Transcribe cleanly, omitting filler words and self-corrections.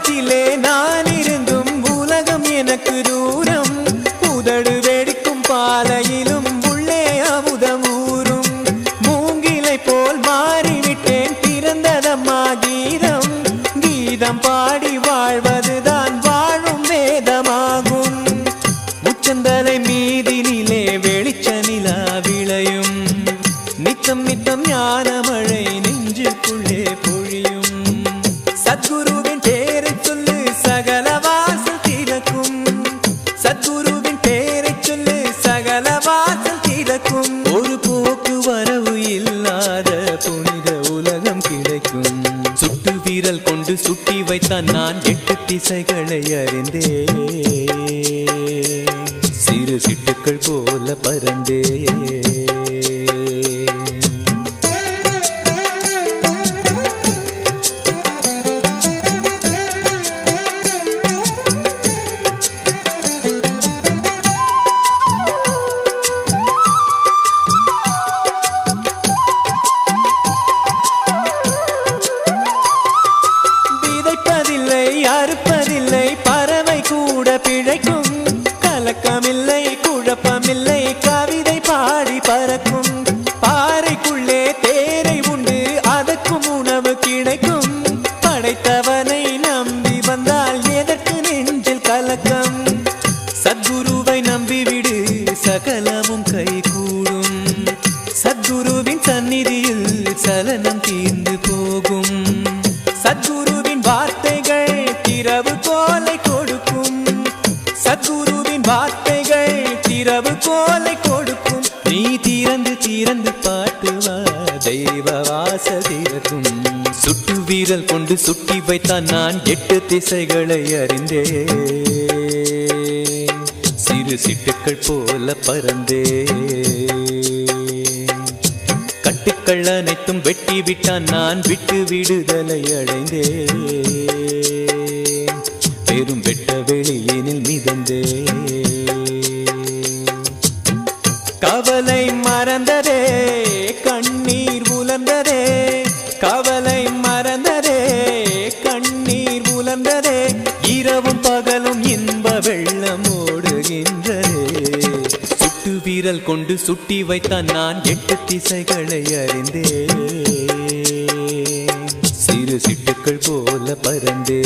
பக்கத்திலே நான் இருந்தும் உலகம் எனக்கு தூரம். உதடு வெடிக்கும் பாலையிலும் உள்ளே அமுதம் ஊறும். மூங்கிலை போல் மாறிவிட்டேன், பிறந்ததம்மா கீதம். கீதம் பாடி வாழ்வதுதான் வாழும் வேதமாகும். உச்சந்தலை மீதினிலே வெளிச்ச நிலா விளையும். நித்தம் நித்தம் ஞான மழை நெஞ்சுக்குள்ளே பொழியும். சத்குருவின் பேரை சொல்லு சகல வாசல் திறக்கும். சத்குருவின் பேரை சொல்லு சகல வாசல் திறக்கும். ஒரு போக்கு வரவு இல்லாத புனித உலகம் கிடைக்கும். சுட்டு வீரல் கொண்டு சுட்டி வைத்தான் நான் 8 திசைகளை அறிந்தே. சிறு சிட்டுக்கள் போல பறந்தே. அறுப்பதில்லை பறவை கூட பிழைக்கும். கலக்கமில்லை குழப்பமில்லை கவிதை பாடி பறக்கும். பாறைக்குள்ளே தேரை உண்டு அதற்கும் உணவு கிடைக்கும். படைத்தவனை நம்பி வந்தால் எதற்கு நெஞ்சில் கலக்கம். சத்குருவை நம்பிவிடு சகலமும் கைகூடும். சத்குருவின் சந்நிதியில் சலனம் தீர்ந்து போகும். சத்குருவின் வார்த்தைகள் திரவு கோலை கொடுக்கும். சத்குருவின் வார்த்தைகள் திரவு கோலை கொடுக்கும். நீ திறந்து திறந்து பாட்டுவா தெய்வ வாசல் திறக்கும். சுட்டு வீரல் கொண்டு சுட்டி வைத்தான் நான் 8 திசைகளை அறிந்தே. சிறு சிட்டுக்கள் போல பறந்தே. கட்டுக்கள் அனைத்தும் வெட்டி விட்டான் நான் விட்டு விடுதலை அடைந்தே. பெரும் வெட்ட வெளியினில் மிதந்தே. கவலை மறந்ததே கண்ணீர் உலர்ந்ததே. கவலை மறந்ததே கண்ணீர் உலர்ந்ததே. இரவும் பகலும் இன்ப வெள்ளம் ஓடுகின்றதே. சுட்டு வீரல் கொண்டு சுட்டி வைத்தான் நான் 8 திசைகளை அறிந்தே. சிறு சிட்டுக்கள் போல பறந்தே.